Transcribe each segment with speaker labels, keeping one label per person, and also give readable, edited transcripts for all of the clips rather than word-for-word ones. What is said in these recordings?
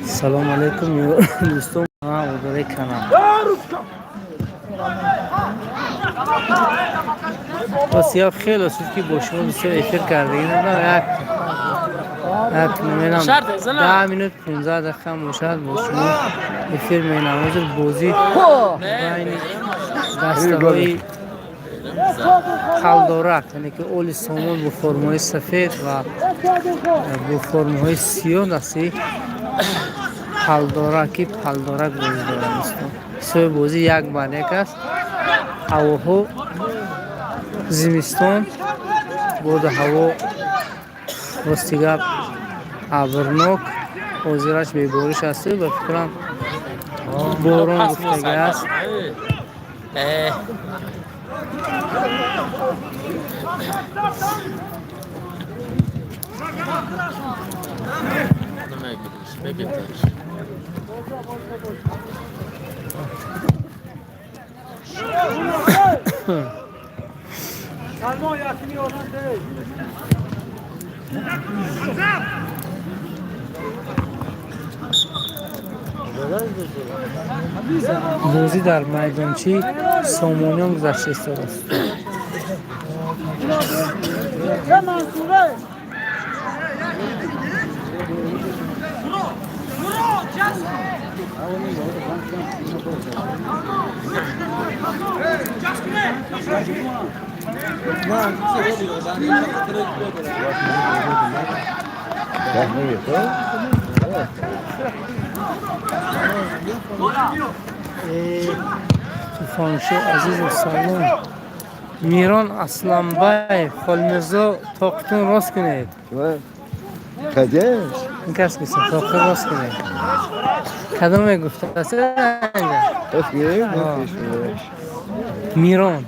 Speaker 1: سلام علیکم دوستان، ما در کانال بسیار خیلی است که با شما بسیار افیر کردیم. یک نمیدونم 10 مینوت 15 دقیقه مشاهد با شما افیر مینم از بازی بین دسته‌های پالدورک، یعنی که اول سامان با فرمای سفید و با فرمای سیاه دستی پالدورک بازی دارم است. سوی بازی یک بر یک است. هواها زمستان بود، هوا رستگار ابرناک حاضرش به بارش است و فکرم باران گفتگی است. بازی در میدانچه سامانیان گذشته است. طوفانشو عزیز سلام. میران اسلامبای خالمرزا طاقتون راست کنید.
Speaker 2: کجاش؟
Speaker 1: این کس بیست طاقت راست کنید. کدام گفته است اینجا؟ میران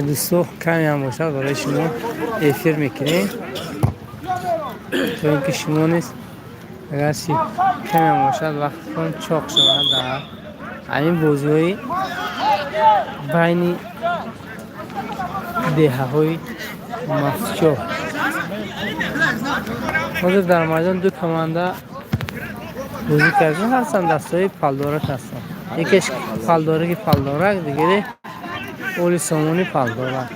Speaker 1: دوستو کمی هم باشد برای شما افیر میکنیم چون که شما نیست. اگر کمی هم باشد وقت کن چاق شود در این بازی های بین دیه های مفچو. حاضر در میدان دو کمانده بازی کردن هستن، دستای پالدورک هستن. یکیش پالدورک دیگری اولی سامونی پالدورک.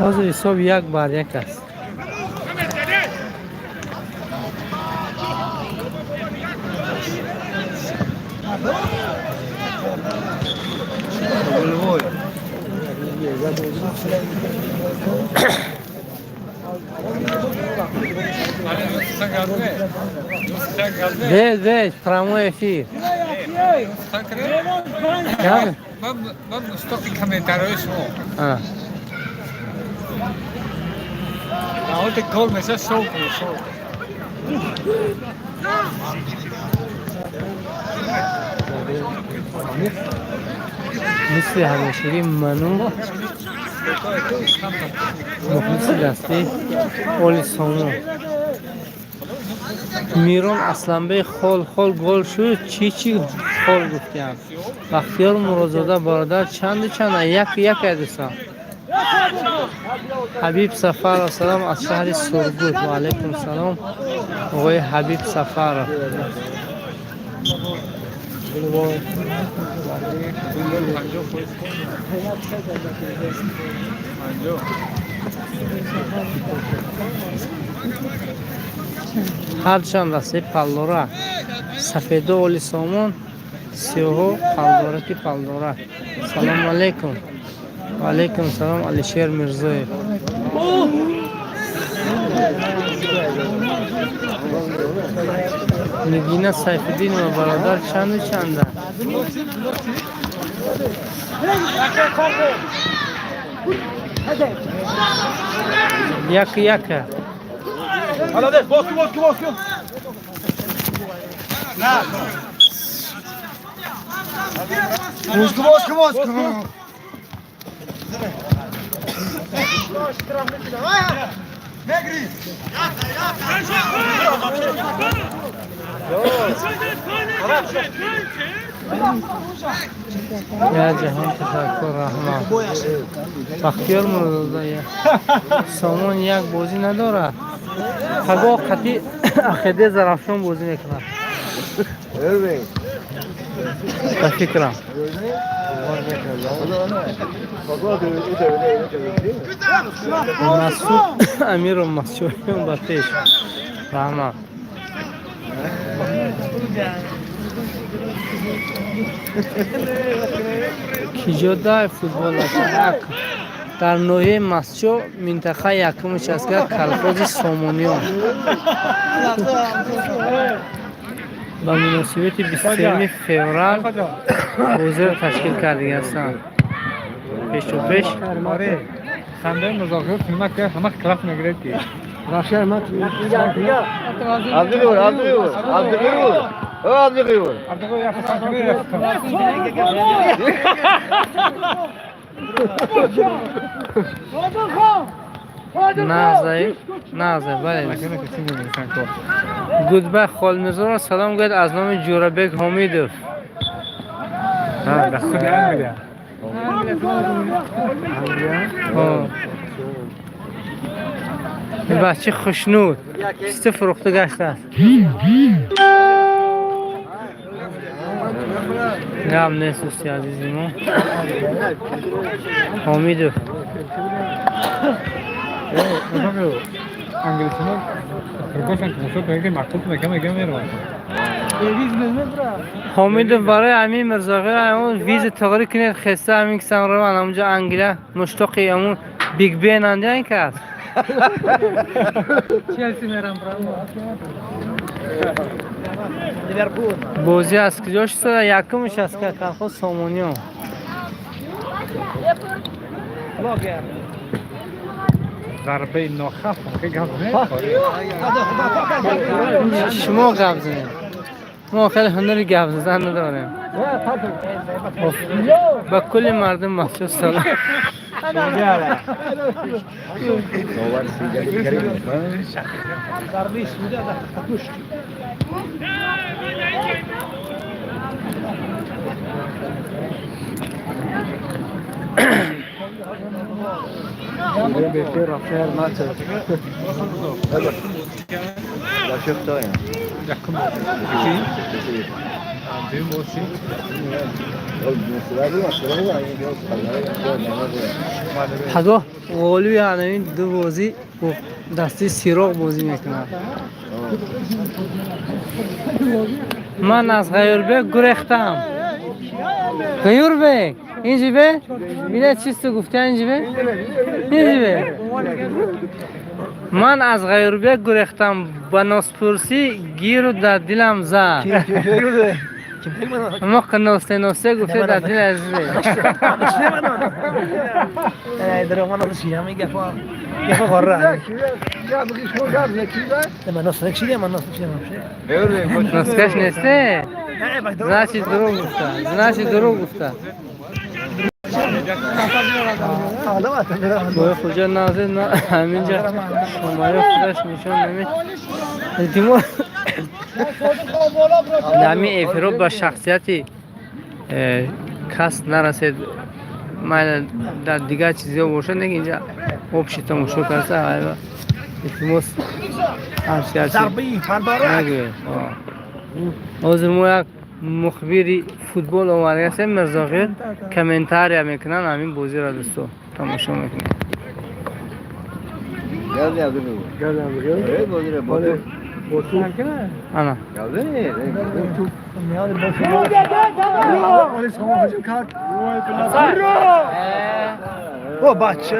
Speaker 1: حاضر حساب یک بر یک است. Vez, para um efir.
Speaker 3: Vamos toque comentar isso. Na outra começa só.
Speaker 1: مثل همیشگی منو مخلص دسته اولی سامون میرون اصلا به خال گل شد. چی خال گفتیم. بختیار مرازاده برادر چند یک ادسا. حبیب سفر سلام از شهر سرگوت. و علیکم سلام آقای حبیب سفر. هر چند دسته پالدورک سفید اولی سامون سیاه پالدورک. سلام علیکم. و علیکم سلام علیشیر مرزای. نگینه سیفالدین و برادر چند یک
Speaker 4: حالا ده باز کن نه باز کن نگری
Speaker 1: یا جهان تشکر رحمان بختیار مرزادی سامان یک بازی نداره پگاه قطعی عقیده زرافشان بازی میکنه به فکرم مسعود امیر و مسعودیان به پیش رحمان کیجاده فوتبال در نوحه مسجو منطقه یکمش است که کلفاز سامونیان با مناسبت 23 فوریه بازی را تشکیل کرده هستند پیش و پیش
Speaker 3: خنده مذاکره فیلمک که همه کلاف نگرد که
Speaker 4: راشر مات
Speaker 3: عبدالقیور یا فسانگی رفتم
Speaker 1: نازه بله گودبه خالمیرزا را سلام گوید از نام جورابک حمیدوف
Speaker 3: در خود انگلیه
Speaker 1: این بچه خوشنود است فروخته گشته است گم نیست استی عزیزی ما حمیدوف
Speaker 3: انگلیسی ما فرگوشن که مشکل کنید که مکتوب میگم میروان
Speaker 1: حمیدوف برای امین مرزاقی همون ویز تغییر کنید خسته همین که سن روان همونجا انگلیه مشتاقی همون بیگ بین انجا این که هست چلسی میرم بازی از کجاش شده یکمش از که کلخوز سامونیان
Speaker 3: ضربه ناخف که گفت
Speaker 1: شما گپ زنید ما خیلی هنری گپ زدن نداریم با کل مردم مخصوص سلام پگاه غالوی این دو بازی دستی سیراغ بازی میکنن من از غیوربک گریختم غیوربک اینجی به میده چیست گفته اینجی به من از غیوربک گریختم با ناسپرسی گیر و در دلم زد اما که ناسته گفته در دل عزیزه
Speaker 4: در من ناسه همی گفا قراره من ناسه نکشیدم من ناسه نکشیدم
Speaker 1: ناسکش نیسته زناشی دروغ گفته باید کجا نازه همینجا شماره خودش نشان نمید دیمون نمی افراد با شخصیتی کس نرسید من در دیگه چیزی باشد نگه اینجا خوبشی تماشا کرده اتموس همسی نگوید از ما یک مخبری فوتبال آمده است مرزاقی کامنتاری میکنن همین بازی را دوستو تماشا میکنن انا
Speaker 4: او بچه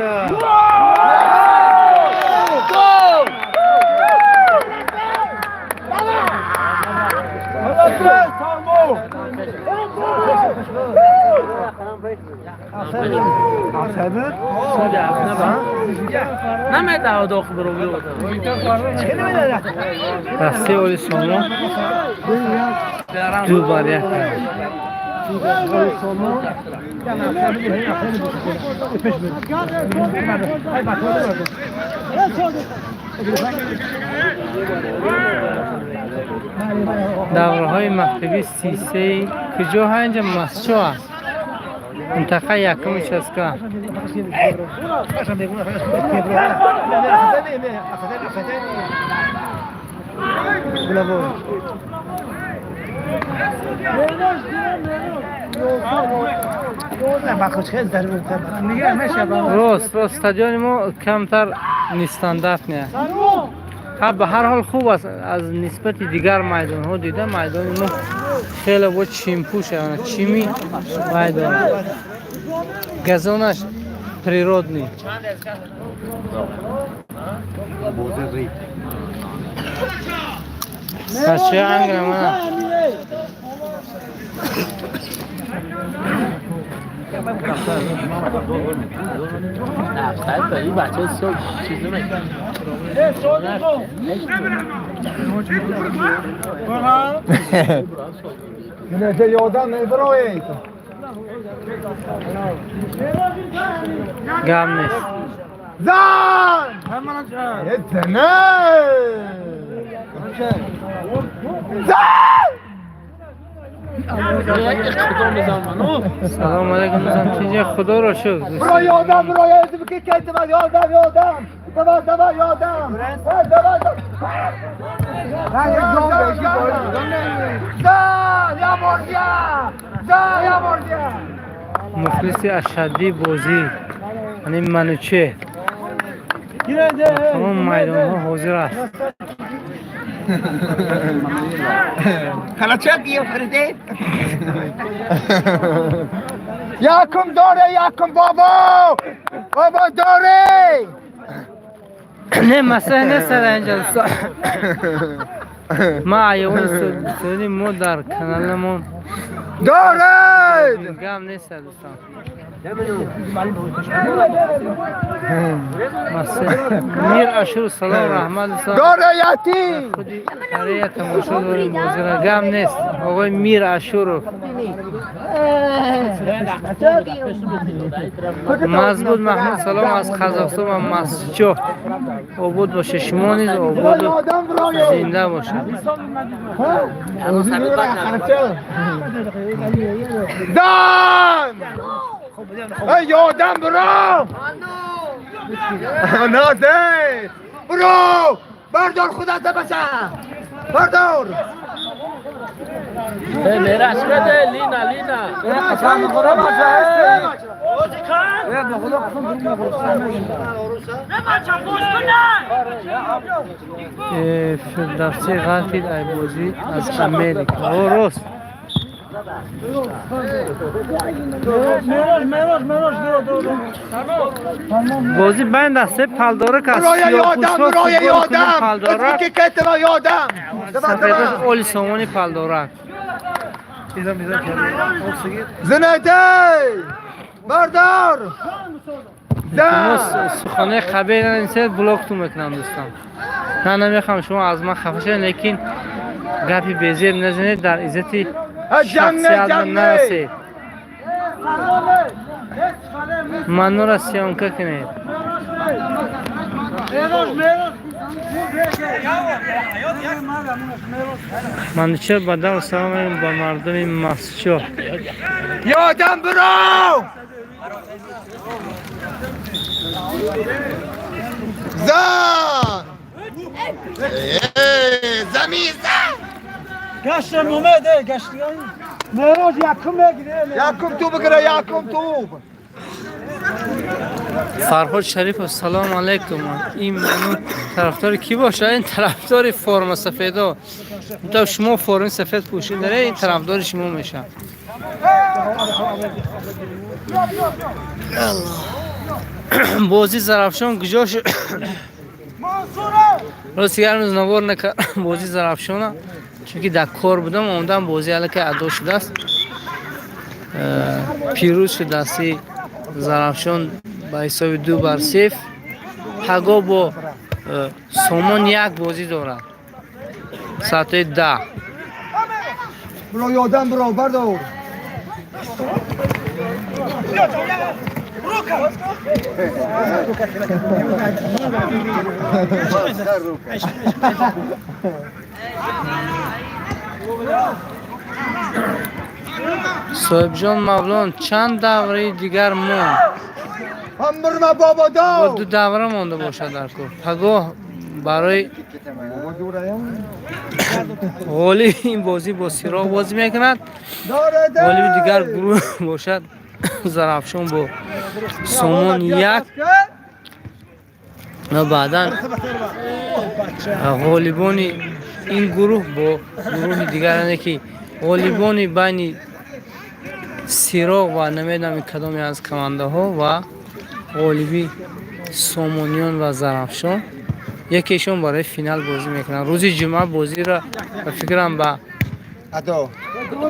Speaker 1: دسته اولی سامان دو بار یک давраҳои мактаби сисаи куҷоҳа инҷа масчо аст минтақаи якуми часка рост стадиони мо камтар нестандарт неаст ба ҳар ҳол хуб аст аз нисбати дигар майдонҳо дида майдони мо хеле бо чимпӯш чими майдон газонаш природный сача ангра мана این بچه صبح چیزی میکنه
Speaker 2: نه یادم نبرایید
Speaker 1: گم نیست
Speaker 2: زن نه زن
Speaker 1: سلام علیکم میزم چیزی خدا رو شد
Speaker 2: برای یادم برای ازم که کسی من یادم دوا یادم یا مردیا
Speaker 1: مخلصی اشدی بازی یعنی منوچه تمام میدان ها حاضر است
Speaker 2: حالا چه دیو فرده یکم داره یکم بابا داره
Speaker 1: نه مسئله نیست اینجا ما ایوان سودی ما در کانالمون
Speaker 2: داره
Speaker 1: گم نیست دوستان میر اشور سلام رحمت دوستان
Speaker 2: داره یتی
Speaker 1: خودی برای تماشا داریم بازی را گم نیست آقای میر اشور مزبود محمود سلام از قزاقستان و مسجد عبود باشه شما نیز عبود زنده باشه
Speaker 2: دان یادم برو نازه برو بردار خودت بچه بردار
Speaker 4: میراش بده لینا
Speaker 1: فردوسی غلطید ای بازی از امریکا او راست بازی بین دسته پلدارک است
Speaker 2: برای یادم که کتما یادم
Speaker 1: سفیدش اولی سامانی پلدارک
Speaker 2: زنده بردار
Speaker 1: سخانه خبیر نیست بلاک تو میکنم دوستان نه نمیخوام شما از من خفه شدید لیکن گپی بیزیر نزنید در عزت شخصیت من نرسید من را سیانکه کنید من چه بدم سلام با مردم مسجد
Speaker 2: یادم برو زن زمین
Speaker 3: گشتم اومده گشتی مهراج یکم بگیره
Speaker 2: یکم تو بگیره یکم تو
Speaker 1: فرهاد شریف السلام علیکم این منو طرفدار کی باشه این طرفدار فرم سفیدا تو شما فرم سفید پوشید داره این طرفدار شما میشه بازی زرافشان گجاش راستی هرمز نوار نکرد بازی زرافشانه چون که در کار بودم اومدم بازی الکی ادا شده است پیروز شده است زرافشان با حساب 2-0 هگا با سامان یک بازی دارد ساعت 10
Speaker 2: برو یادم برو بردار
Speaker 1: صاحب جان مولان چند دوره دیگر مون
Speaker 2: همبرما بابا
Speaker 1: با
Speaker 2: دو
Speaker 1: 2 دوره مانده باشد در کور پگاه برای غالی این بازی با سیرا بازی میکند غالی دیگر گروه باشد زرافشان با سامان یک و بعدا غالیبانی این گروه با گروه دیگر که غالیبانی بین سیراغ و نمیدونم کدامی از کمانده ها و غالیبی سامانیان و زرافشان یکیشون برای فینال بازی میکنن. روز جمعه بازی را فکرم به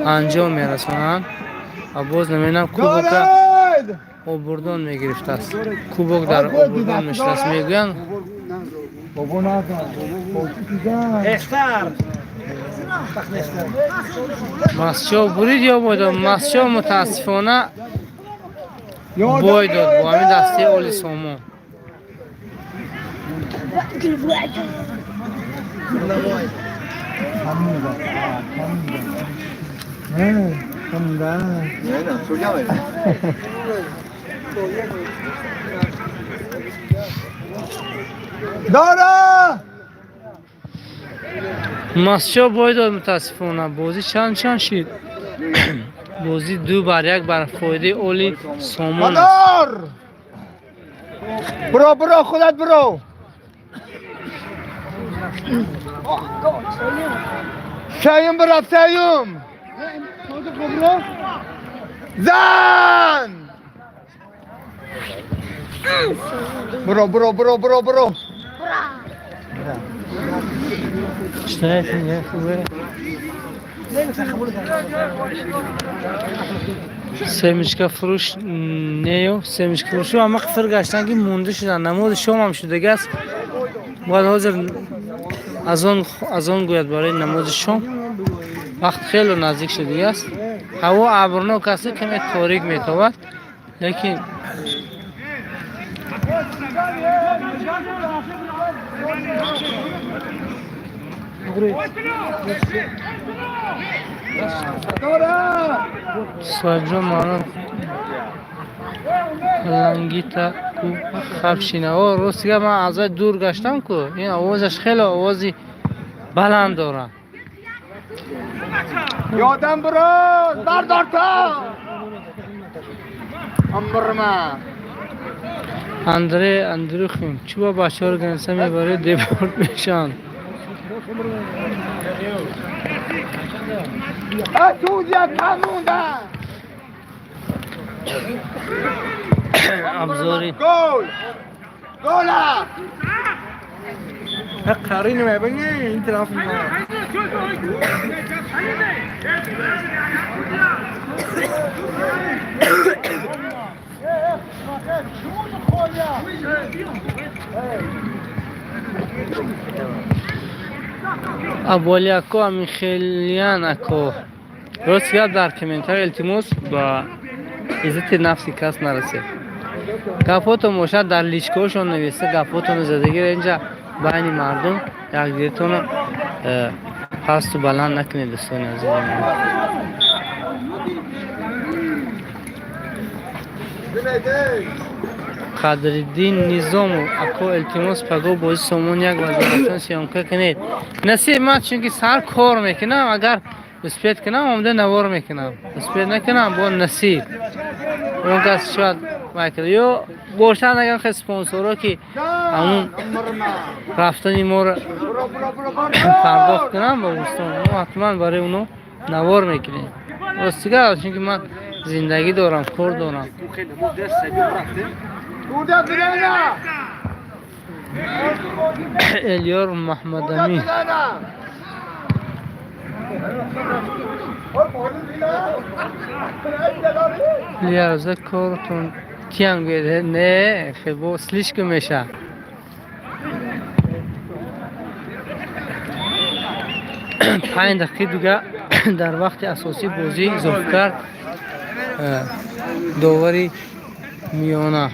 Speaker 1: انجام میرسونن و باز نمیدونم کوبک آبردان میگرفته است. کوبک در آبردان نشست میگوین مسجا برید یا باید مسجا متاسفانه باید داد با همین دسته اولی سامان
Speaker 2: داره
Speaker 1: مسجا باید داد متاسفانه بازی چند شید بازی 2-1 بر فایده اولی سامان است.
Speaker 2: مدار برو خودت برو سیوم برو سیوم زن برو
Speaker 1: سمیشکا فروش نیو سمیشکا فروش اما قفر گشتن که مونده شدن نمود شام هم شده است باید حاضر از آن گوید برای نماز شام وقت خیلی نزدیک شده است هوا ابرناک است کمی تاریک میتابد لیکن صاحب جان مانم لنگیتا کو خفشینه ها روستیگه من از دور گشتم که این آوازش خیلی آوازی بلند داره
Speaker 2: یادم برو بردار تا امبرما
Speaker 1: اندرو خیم چی با بچه ها رو گنسه میباره دیپورت میشن
Speaker 2: اتوزیا کمونده
Speaker 1: ابزاری
Speaker 2: گولا
Speaker 4: قرینه میبینی این طرف ما
Speaker 1: اولی اکو همین خیلیان اکو راست یاد در کمنتر التماس با عزت نفسی کس نرسه گفاتو موشد در لیشکوشون نویسته گفاتو زدگیر اینجا بین مردم یک دیرتون پست و بلند نکنید دوستان عزیز قدردین نظام اکو التماس پگو بازی سامان یک وزارتون سیانکه کنید نصیب من چون که سر کار میکنم اگر اسپید کنم آمده نوار میکنم اسپید نکنم با نصیب اون کس شاید میکنه یا باشن اگر خیلی سپانسورا که همون رفتنی ما رو پرداخت کنم با دوستان ما حتما برای اونو نوار میکنیم راستیگه چون که من زندگی دارم کار دارم الیار محمد امین لیارزه کارتون کیان گویده نه خیلی با سلیش که میشه پنج دقیقه دیگه در وقت اساسی بازی اضافه کرد داوری میانه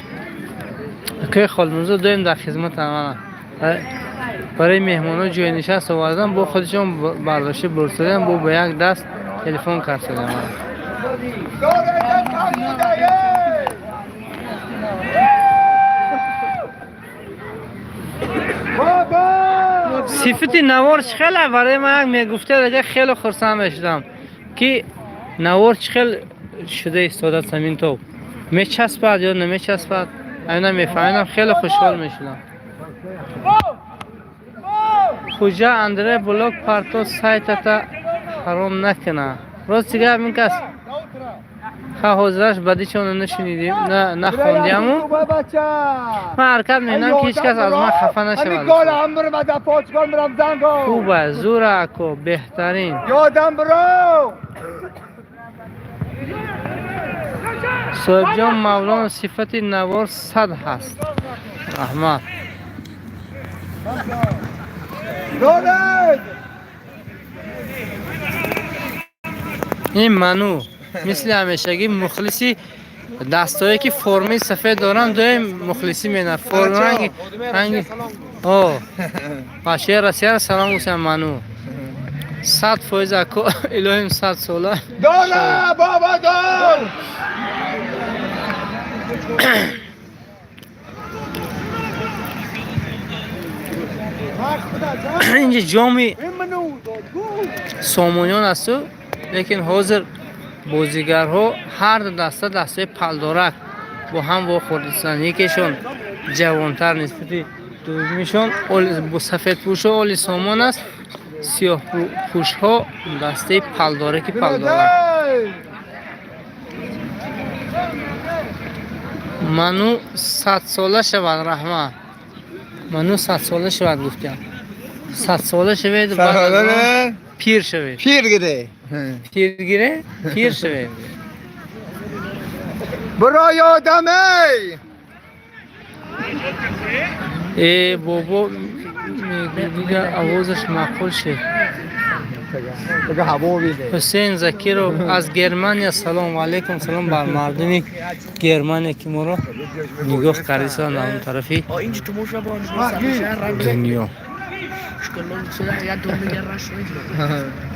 Speaker 1: که خالموزه دویم در خدمت همه برای مهمان‌ها جای نشست آوردم، با خودشون برداشته برسیدن، با به یک دست تلفن کار شدم. صفتی نوار چخیله برای من میگفته دیگه خیلی خرسند شدم که نوار چخیل شده استاده زمین تو میچسبد یا نمیچسبد اینا میفهمیدم، خیلی خوشحال میشدم. خوجا اندره بلوک پارتو سایت تا حرام نکنه. روز دیگه همین کس حاضرش بدی چون نشنیدیم نخوندیم. من حرکت میدونم که هیچ کس از من خفه نشود. خوبه، زوره اکو بهترین
Speaker 2: یادم برو.
Speaker 1: صاحب جان مولانا صفت نوار 100 هست. رحمت. این منو مثل همیشگی مخلصی دستایی که فرمی سفید دارن دوی مخلصی مینا فرم رنگ او پاشه رسیار سلام حسین منو 100% اکو الهیم 100 ساله
Speaker 2: داره بابا دار.
Speaker 1: اینجا جامی سامونیان است، لیکن حاضر بازیگرها هر دسته پلدارک با هم واخوردستان. یکیشون جوانتر نسبتی دومیشون با سفید پوش و اولی سامان است، سیاه پوش ها دسته پلدارک پلدارک. منو 100 ساله شود. رحمه منو 100 ساله شود گفتم. 100 ساله شوید بعد پیر شوید.
Speaker 2: پیر گیره.
Speaker 1: پیر گیره؟ پیر شوید.
Speaker 2: برو یادمه.
Speaker 1: ای بابا میگه دیگه آوازش معقول شه.
Speaker 2: بگه هوا بیده.
Speaker 1: حسین زکی رو از گرمانیا سلام علیکم. سلام بر مردمی گرمانیا که ما رو نگاه کردن اون طرفی دنیا.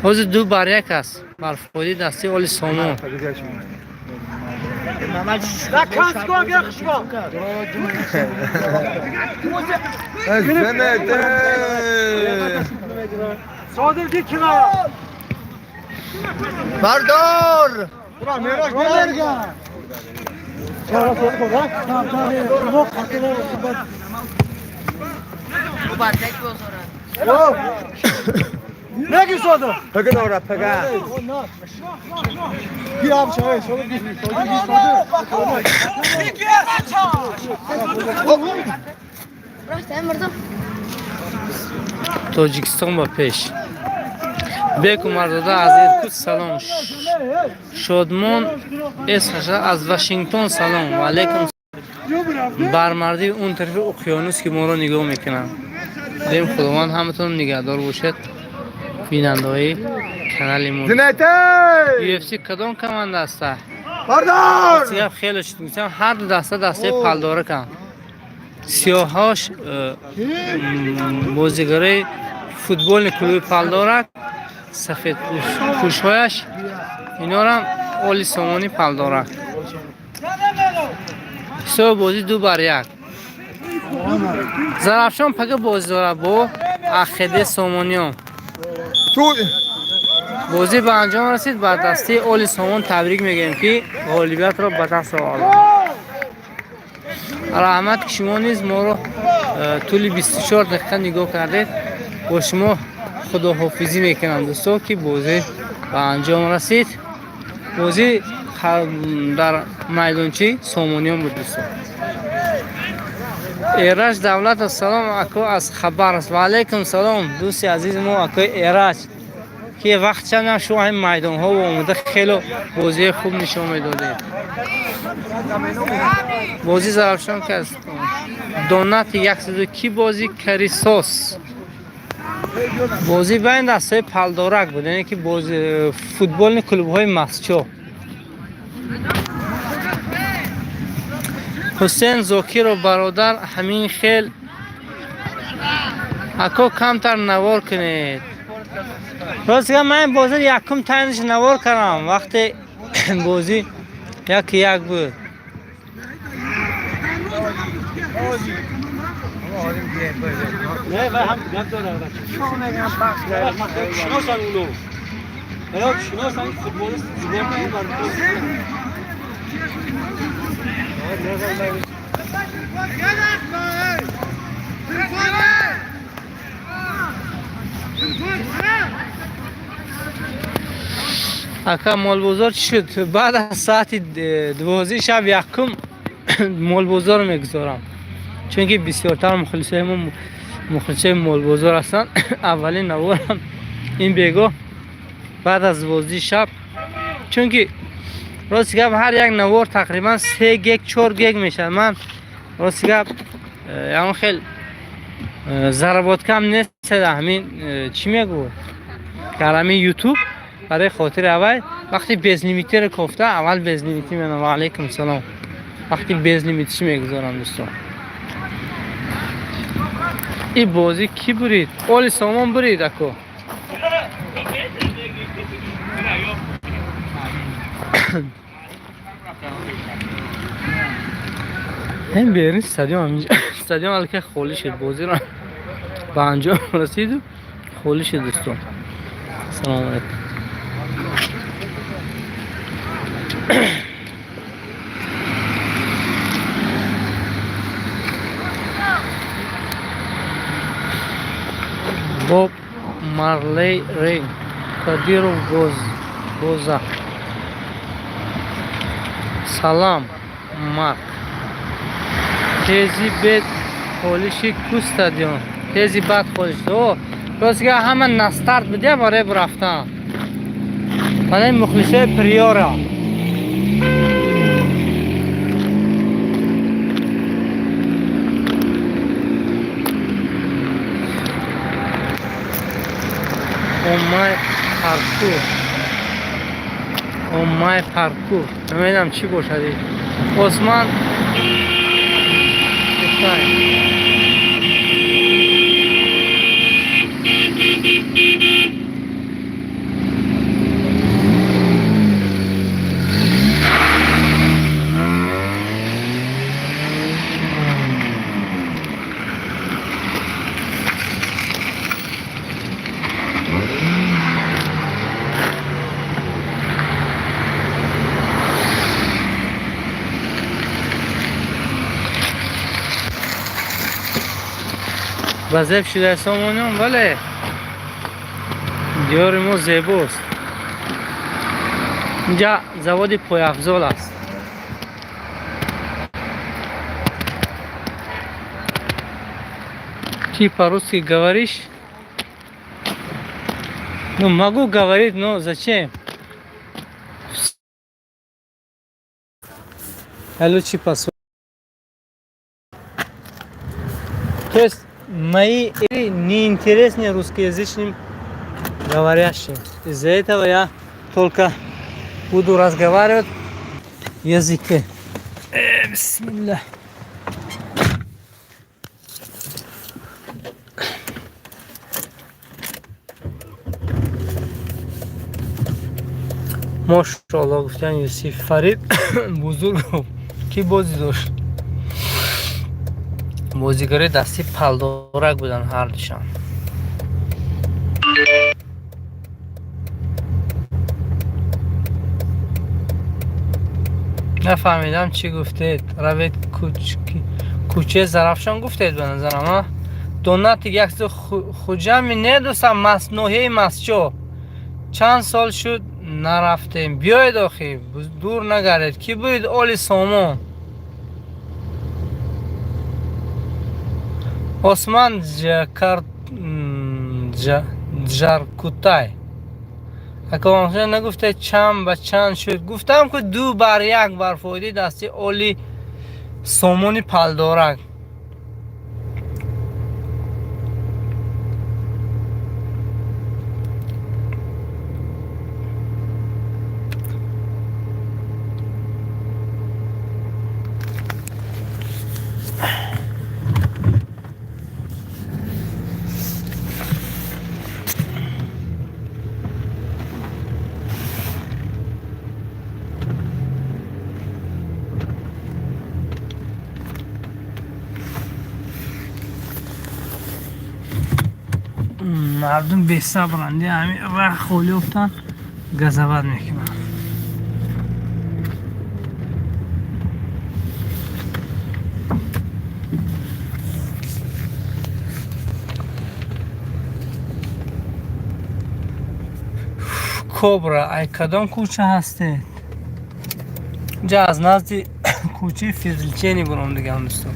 Speaker 1: حوض دو بر یک است. برفودی دستی اولی سامان.
Speaker 2: بردار.
Speaker 3: نگی ساده
Speaker 2: پگه داره پگه.
Speaker 3: بیا هم شاید شما بگی
Speaker 1: تاجیکستان با پیش بیکو مرداده از ایرکوت سلام. شادمان اسمش از واشنگتن سلام و علیکم. برمردی اون طرف اقیانوس که ما رو نگاه میکنن. دیم خداوند همتون نگهدار باشد. بیننده های کانال ما UFC کدام کمانده است؟
Speaker 2: بردار.
Speaker 1: سیاه خیلی شد میتونم هر دسته پلداره کن. سیاهاش بازیگرای فوتبال کلوب پلدارک، سفید پوشهایش اینا هم اولی سامانی پلدارک. سو بازی دو بر یک. زرافشان پگه بازی داره با عقیده سامانیان. بازی به انجام رسید. بر دسته اولی سامان تبریک میگیم که غالبیت را به دست آورد. رحمت که شما نیز ما رو طول 24 دقیقه نگاه کردید. با شما خداحافظی میکنم دوستو که بازی به انجام رسید. بازی در میدانچه سامانیان بود دوستو. ایرج دولت السلام اکو از خبر است. و علیکم سلام دوستی عزیز ما اکو ایرج که وقت چند شو این میدان ها و اومده خیلی بازی خوب نشون میداده. بازی زرافشان که از دونت 100 کی بازی کریسوس بازی بین دسته پلدارک بود، یعنی که بازی فوتبال کلوب های مسچو. حسین زاکی رو برادر همین خیل اکو کمتر نوار کنید. راستگاه من بازی یکم تایمش نوار کردم وقتی بازی یک بود.
Speaker 2: نه و هم گپ داره شما نگم بخش داره من شناسم اونو یا شناسم فوتبالیست زیبا
Speaker 1: اکا مال بازار چی شد؟ بعد از ساعت 12 شب یکم مال بازار میگذارم چون که بسیارتر مخلصه مال بازار هستن. اولین نوارم این بیگو بعد از 12 شب، چون که راست گپ هر یک نوار تقریبا 3 گیگ 4 گیگ میشه. من راست گپ یعنی خیلی ضربات کم نیست. همین چی میگو کلامی یوتیوب برای خاطر اول وقتی بیز لیمیتر کوفته اول بیز لیمیتی میگم. و علیکم سلام. وقتی بیز لیمیتش میگذارم دوستان. این بازی کی برید؟ اول سامان برید اکو. این بیرین استادیوم اینجا. استادیوم الکی خالی شد. بازی رو به انجام رسید و خالی شد دوستان. سلام علیکم. بوب مارلی رینگ کادیرو گوزا سلام مارک تیزی بید خالیشی کو استادیوم تیزی بد خالیش او روزگاه همه نستارت بده برای برفتن برای مخلصه پریورا مای پارکور نمیدونم چی باشد. عثمان وظیف شده سامانیان ولی دیار ما زیباست. اینجا заводи پای افزال است. Ти по-русски говоришь? Ну могу говорить, но зачем? Лучше посмотрим. То есть мои неинтересны русскоязычным говорящим. Из-за этого я только буду разговаривать языке. Бисмилlah. Машаллах, гуфтан Юсиф Фарид бузург ки бозӣ дошт. بازیگری دستی پلدارک بودن هر دوشان. نفهمیدم چی گفتید. روید کوچه زرفشان گفتید به نظرم ها. دونات یک خوجمی ندوستم مصنوعی مسچو. چند سال شد نرفتیم. بیاید آخی دور نگردید. کی بود اولی سامان؟ عثمان جارکوتای اکوانشا نگفته چند به چند شد. گفتم که 2 بر 1 بر فایده دستی اولی سامونی پلدارک. مردم بی‌صبرند، همین راه خولی افتن گزبد میکنن. کوبرا ای کدام کوچه هسته؟ اینجا از نزد کوچه فیزلچینی برام دیگه هم دوستان.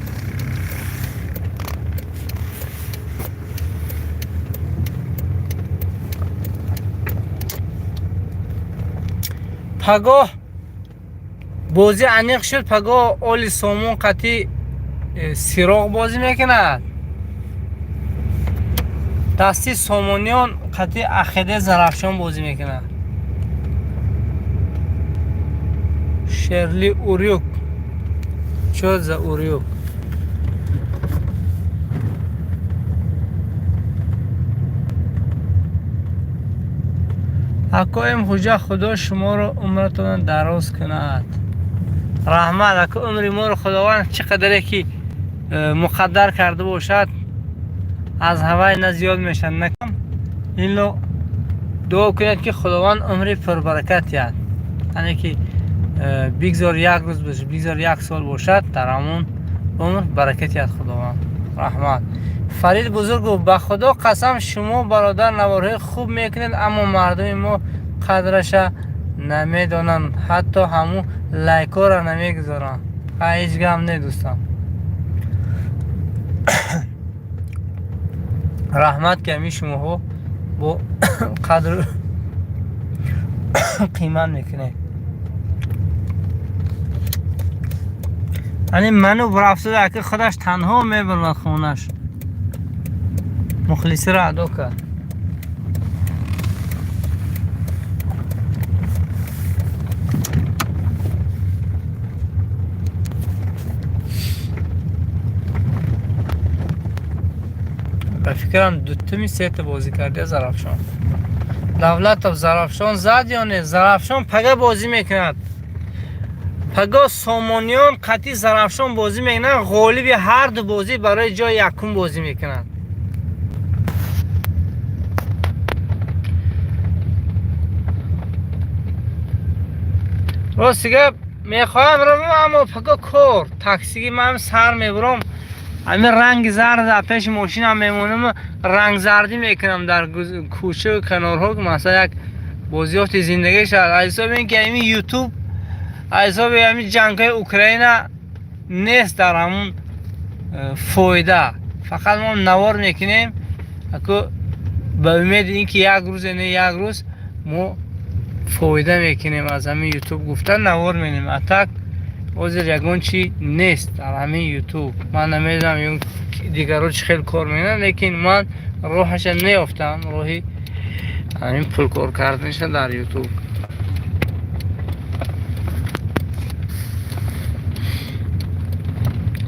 Speaker 1: پگاه بازی انیق شد، پگاه اولی سومون قطعی سیراغ بازی میکند. دستی سومونیان قطعی اخیده زرافشان بازی میکند. شرلی اوریوک چوز اوریوک حکایم خوجا خدا شما رو عمرتون دراز کند. رحمت اکو عمری ما رو خداوند چقدر که مقدر کرده باشد از هوای نزیاد میشن نکم. این لو دعا کنید که خداوند عمری پربرکت یاد، یعنی که بگذار یک روز باشه، بگذار یک سال باشد، در همون عمر برکت یاد خداوند. رحمت. فرید بزرگ گفت به خدا قسم شما برادر نوارهای خوب میکنید، اما مردم ما قدرش نمیدونن، حتی همون لایکا را نمیگذارن. هیچ گم نه دوستان. رحمت کمی شما ها با قدر قیمت میکنه. یعنی منو برافته که خودش تنها میبرد خونش، مخلصی را ادا کرد. به فکرم دوتمی سیت بازی کرده زرافشان. دولت زرافشان زد یا نه؟ زرافشان پگه بازی میکند. پگه سامانیان قطعی زرافشان بازی میکنند. غالب هر دو بازی برای جای یکم بازی میکنند. راستیگه میخواهم رو اما پگه کار تاکسی من سر میبرم، همین رنگ زرد پیش ماشین هم میمونم، رنگ زردی میکنم در کوچه و کنارها که مثلا یک بازیافت زندگی شد. حساب این که همین یوتیوب، حساب همین جنگ های اوکراین نیست در همون فایده، فقط ما نوار میکنیم که به امید اینکه یک روز نه یک روز ما فایده میکنیم از همین یوتیوب گفتن نوار میکنیم. اتک وزیر یگون چی نیست در همین یوتیوب. من نمیدونم اون دیگر رو چه خیلی کار میکنن، لیکن من روحش نیافتم، روحی همین پول کار کردنش در یوتیوب.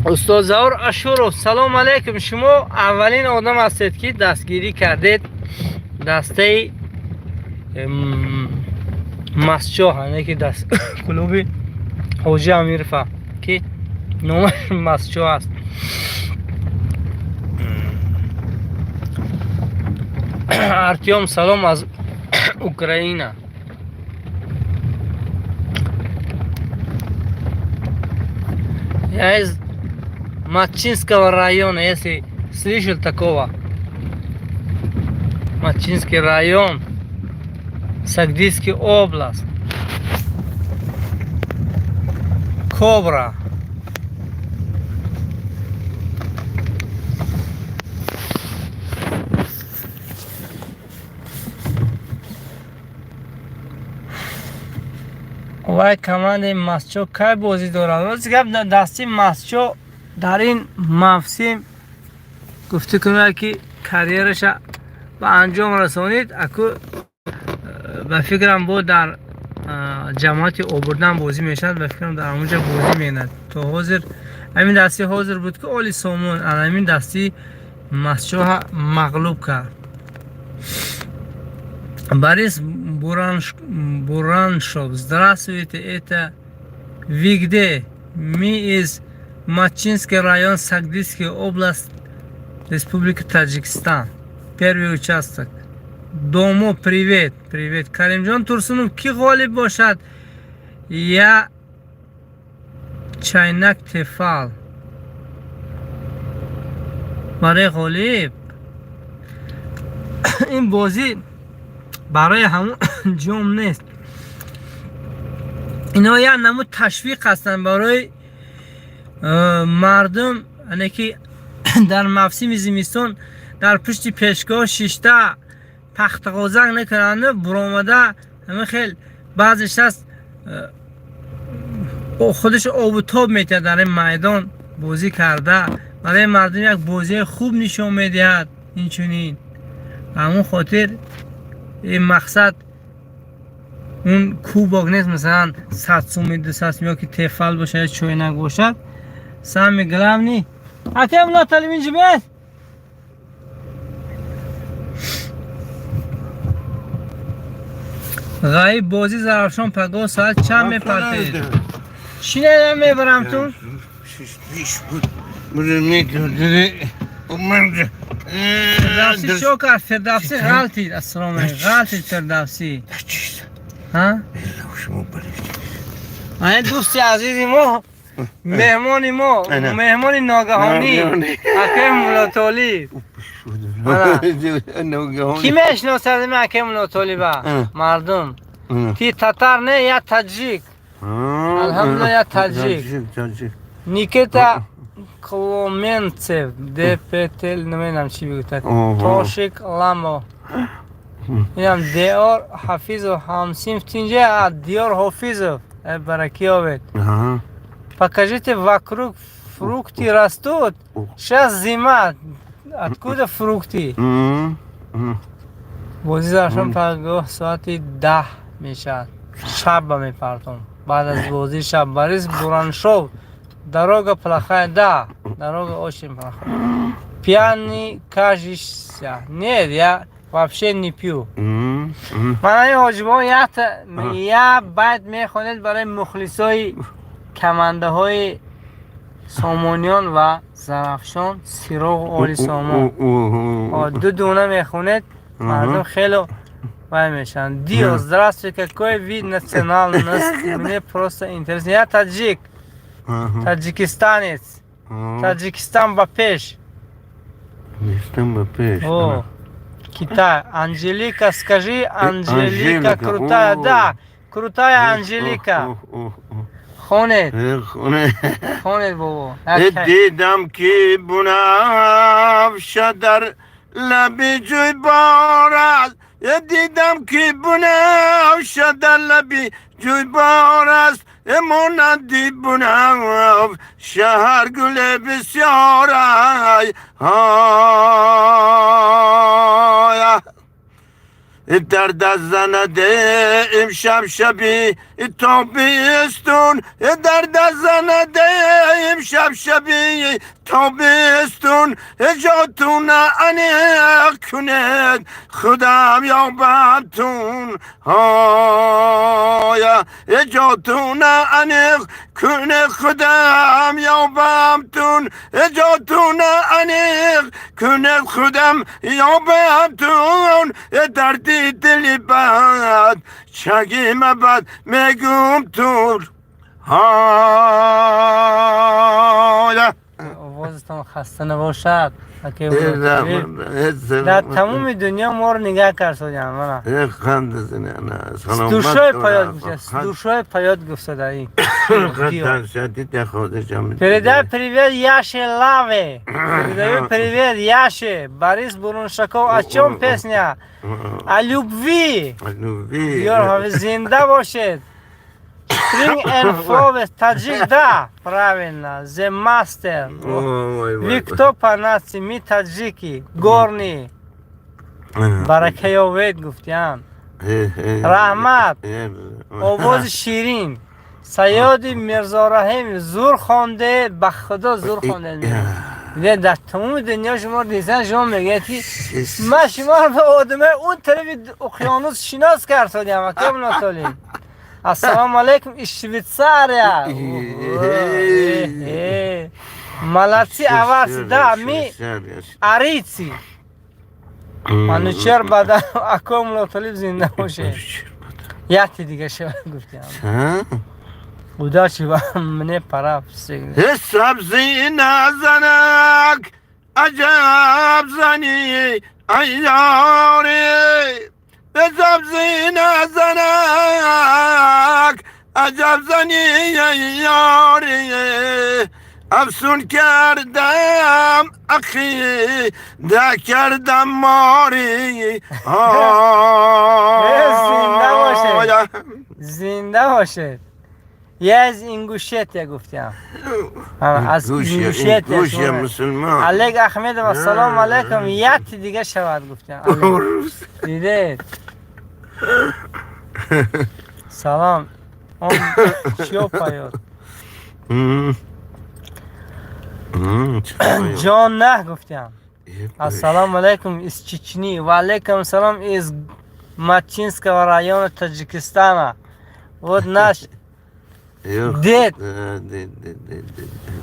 Speaker 1: استاد زهور اشورو سلام علیکم. شما اولین آدم هستید که دستگیری کردید دسته مسجو، یعنی که دست کلوب حاجی امیرفا که نامش مسجو است. ارتیام سلام از اوکراین. Я из Матчинского района, если слышал такого. Матчинский район, Сагдийская область. Кобра. وای کماند مسچو کی بازی دارد. روز گفت دستی مسچو در این موسم گفته کنه که کاریرش به انجام رسانید. اکو به فکرم بود در جماعت آوردن بازی میشد، به فکرم در اونجا بازی میند. تو حاضر همین دستی حاضر بود که اولی سومون همین دستی مسچو مغلوب کرد. Борис Бураншов, здравствуйте, это вы где? Мы из Матчинский район, Сагдийская область, Республика Таджикистан. Первый участок. دومو پریویت کریم جان ترسونوف کی غالب باشد؟ یا چینک تفال برای غالب. این بازی برای همون جام نیست، اینا یه نمود تشویق هستن برای مردم، یعنی که در موسم زمستان در پشت پیشگاه شیشته تخت قازق نکننده برآمده همه خیلی بعضش هست خودش آب و تاب میتونه در این میدان بازی کرده، برای مردم یک بازی خوب نشون میدهد. این چونین همون خاطر این مقصد اون کوباگ نیست مثلا 100 سومی 200 سومی که تفل باشه یا چوینک باشد سمی گلم نی حتی هم ناتالی اینجا بیاد غایب بازی زرافشان پگاه ساعت چند میپرتید؟ شینه میبرم تو؟ فردوسی شو کرد؟ فردوسی غلطید. السلام علیکم. غلطید فردوسی. ها؟ این دوستی عزیزی ما مهمانی ما مهمانی ناگهانی حکیم مولاتولی کی میشناسد این حکیم مولاتولی با مردم؟ تی تاتر نه یا تاجیک؟ الحمدلله یا تاجیک. نیکتا کلومنتسف دپتل نمیدونم چی بگوید توشک لامو اینم دیار حافظ و همسیم تینجا دیار حافظ برکی آوید покажите вокруг фрукты растут сейчас зима откуда фрукты بازی زرافشان پگاه ساعت 10 میشد شب میپرتم بعد از بازی شب بریز بران شو дорога плохая да дорога очень плохая пьяный кажешься нет я вообще не пью من این حاجبا یا باید میخوانید برای مخلصای کمانده های سامانیان و زرافشان سیروغ آلی سامان دو دونه میخونید مردم خیلی باید میشن دیو здравствуй какой вид национальности мне просто интересно я таджик таджикистанец таджикистан ба пеш о Китай Анжелика скажи Анжелика крутая да крутая Анжелика خونید بابا
Speaker 5: دیدم که بنفشه در لبی جوی بار است دیدم که بنفشه در لبی جوی بار است مانندی بنف شهر گل بسیار در دست زنده امشب شبی تابستون در دست زنده امشب شبی تابستون جاتون انق کند خودم یا بابتون جاتون انق کنه خودم یا بابتون جاتون انق کنه خودم یا بابتون دردی دلی بد چگیم بد میگم تور
Speaker 1: آوازتان خسته نباشد در تمام دنیا ما رو نگاه کرد دوشای پایاد گفته در این передай привет Яше Лаве передаю привет Яше Борис Буруншаков о чем песня? О любви Йорхов зинда бошед Spring and Flowers, таджик, да, правильно, The Master. Ви кто по нации, мы таджики, горные. Баракаёвед гуфтян. Рахмат, овоз ширин. Саёди Мирзорахим зур хонде, ба худо зур хонде. در تمام دنیا شما دیدن شما میگید که من شما رو به آدمه اون طرف اقیانوس شناس کردم اکیم ناتالی السلام علیکم شویتساریا молодцы аварцы да мы арийцы منوچهر بعد اکاملا طالب زنده باشه یکی دیگه شود گفتم بودا چی با منه پرا
Speaker 5: سبزی نزنک عجب زنی ایاری سبزی نزنک عجب زنی ایاری افسون کردم اخی ده کردم ماری
Speaker 1: زنده باشه زنده باشه یه از این گوشت گفتم از این گوشت
Speaker 5: مسلمان
Speaker 1: علیک احمد و سلام علیکم یکی دیگه شود گفتم دیده سلام اون چیو پایاد جان نه گفتم السلام علیکم از چچنی و علیکم سلام از ماچینسک و رایون تاجیکستان вот наш дед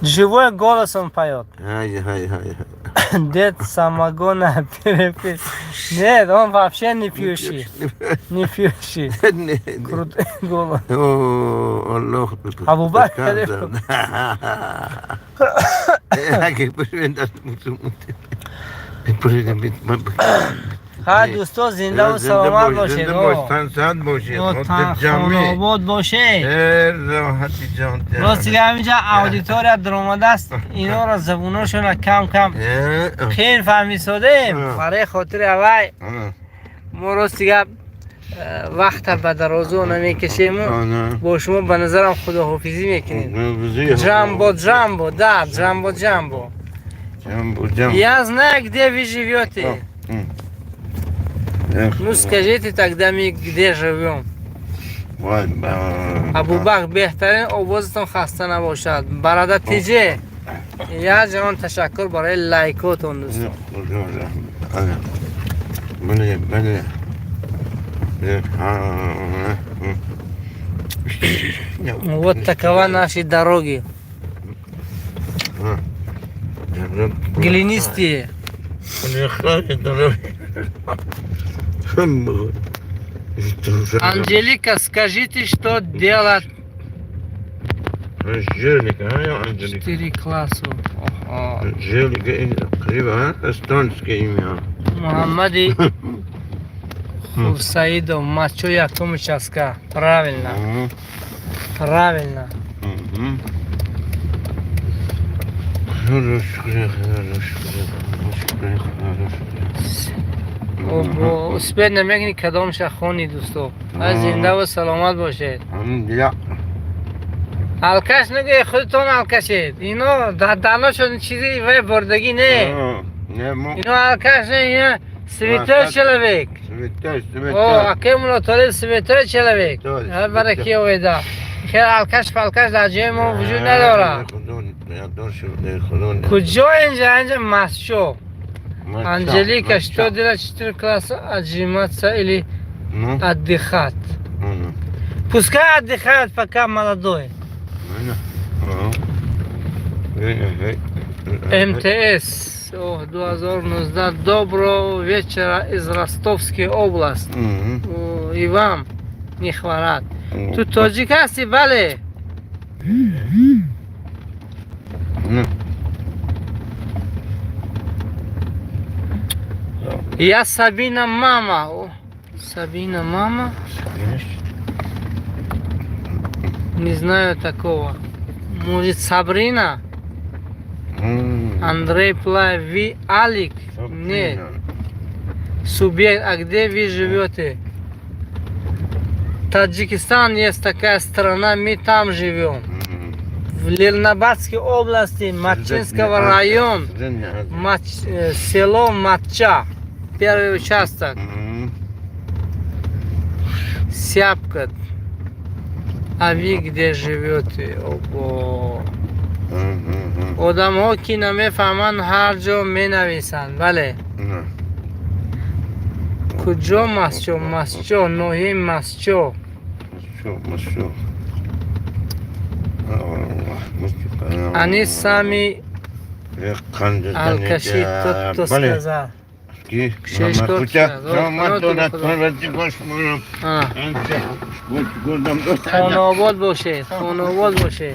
Speaker 1: живой голосом поет. Дед самогона перепит. Нет, он вообще не пьющий. Не пьющий. Крутой голос. Абу Бакр. ها دوستو زنده و سلامت باشید خاناباد باشید راستی همینجا اودیتور درآمده است اینا را زبوناشون کم کم خیلی فهمیدیم برای خاطر اوای ما راستی وقت به درازو نمیکشیم با شما به نظرم خداحافظی میکنیم جامبو جامبو да джамбо джамбо я знаю где вы живете. Ну скажите тогда мне, где живем. Абубак бехтарин овозатон хаста набошад. Барада тиже. Я ҷавон ташаккур барои лайкотон дӯстон. Вот такова наши дороги. Глинистые. Анжелика, скажите, что делать?
Speaker 5: Анжелика, а Анжелика?
Speaker 1: 4 класса.
Speaker 5: Анжелика, криво, а? Эстонское имя.
Speaker 1: Мухаммади Хусаидов, мачо якому часка. Правильно. Правильно. успех намекни кадом шахони дӯсто аз зинда ва саломат бошед алкаш нагӯед худтон алкашед ино даношон чизи вай бордагӣ не ино алкаш не ино святой человек акемула толиб святой человек бараки оведа алкаш палкаш дар ҷои мо вуҷуд надорад куҷо инҷа масчо Анжелика, что делать 4 класса? Отжиматься или отдыхать? Пускай отдыхает, пока молодой. МТС 2019. Доброго вечера из Ростовской области. И вам не хворать. Тут таджикасти, бале? Я Сабина мама. О, Сабина мама? Не знаю такого. Может Сабрина? Андрей Плай, вы Алик? Нет. Субъект, а где вы живете? Таджикистан есть такая страна, мы там живем. В Ленинабадской области, Мачинского района, село Матча. Первый участок. Сяпка. А вы где живете? Одамҳо ки намефаҳманд ҳар ҷо менависанд. Бале. Куҷо Масчо? Масчо, ноҳияи Масчо. Они сами алкаши то сказал.
Speaker 5: کی
Speaker 1: شش
Speaker 5: ما
Speaker 1: کار
Speaker 5: کجا
Speaker 1: کنه.
Speaker 5: شما
Speaker 1: خدا
Speaker 5: دولت
Speaker 1: خدا.
Speaker 5: پرورده باش منم
Speaker 1: آه.
Speaker 5: انت بود گردم دوست
Speaker 1: خانه آباد باشه، خانه آباد باشه.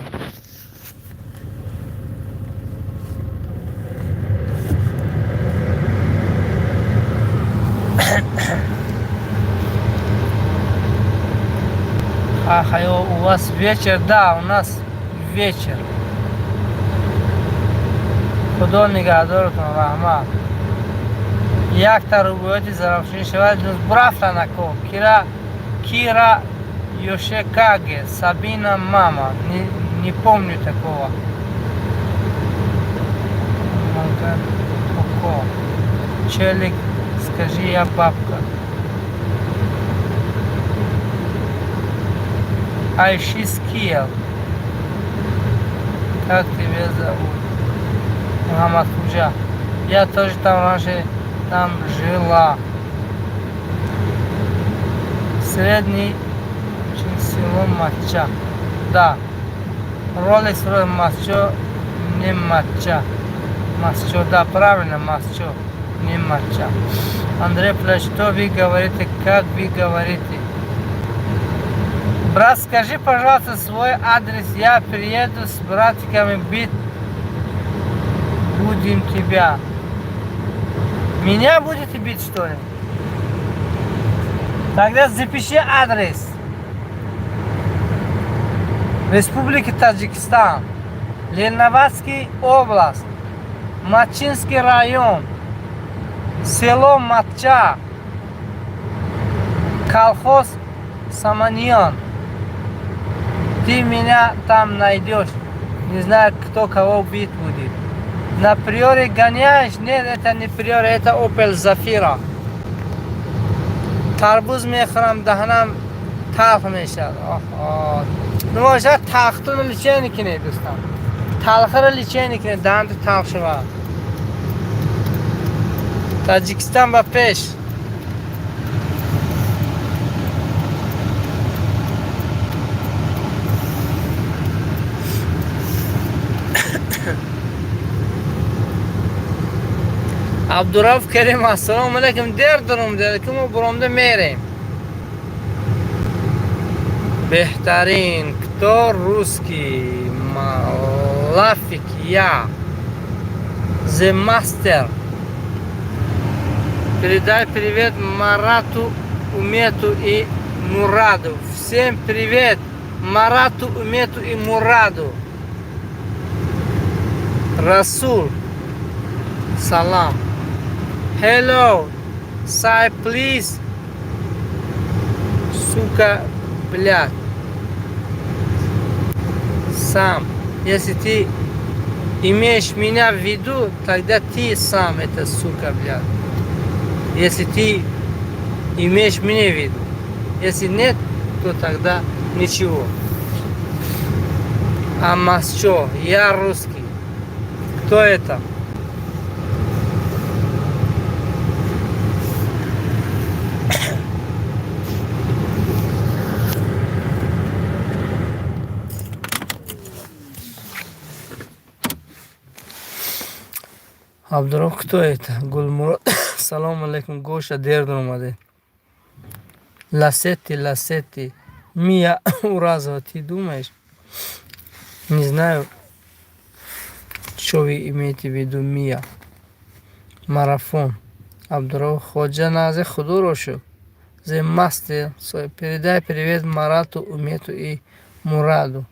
Speaker 1: Ах, у вас вечер, да, у нас вечер. خدا نگهدارتون رحمت. یک تا روبویتی زرافشین شود برافتا نکو Кира Йошекаге, Сабина мама, не помню такого. Коко. Челик, скажи, я бабка. Айшис Киев. Как тебя зовут? Мухаммад Худжа. Я тоже там раньше там жила. Средний село Матча. Да. Роликс Матчо, не Матча. Матчо, да, правильно, Матчо, не Матча. Андрей Пляч, что вы говорите, как вы говорите? Брат, скажи, пожалуйста, свой адрес. Я приеду с братиками бить. Будем тебя. Меня будете бить, что ли? Тогда запиши адрес. Республика Таджикистан. Лениноградский область. Мачинский район. Село Матча. Колхоз Саманьон. Ты меня там найдешь. Не знаю, кто кого бить будет. На приоре гоняешь? Нет, это не приоре, это Opel Zafira. Тарбуз мехорам, даханам талх мешад. Нумаша тахтун личе никине, достан. Талхара личе никине, дант талх шава. Таджикистан ба пеш. عبدالرؤوف کریم السلام علیکم دیر دارم که ما برامده میریم بهترین کتار روسکی مالافیک я The Master. Передай привет Марату, Умету и Мураду. Всем привет Марату, Умету и Мураду. Расул, салам. Hello, say please. Сука, блядь. Сам. Если ты имеешь меня в виду, тогда ты сам это сука, блядь. Если ты имеешь меня в виду. Если нет, то тогда ничего. А масчо, я русский. Кто это? Абдуров, кто это? Гульмурод. Салам алейкум, Гоша, дердун омаде. Ласети. Мия Уразова, ты думаешь? Не знаю, что вы имеете в виду, Мия. Марафон. Абдуров, Ходжа Назе Худурошу. The Master. Передай привет Марату, Умету и Мураду.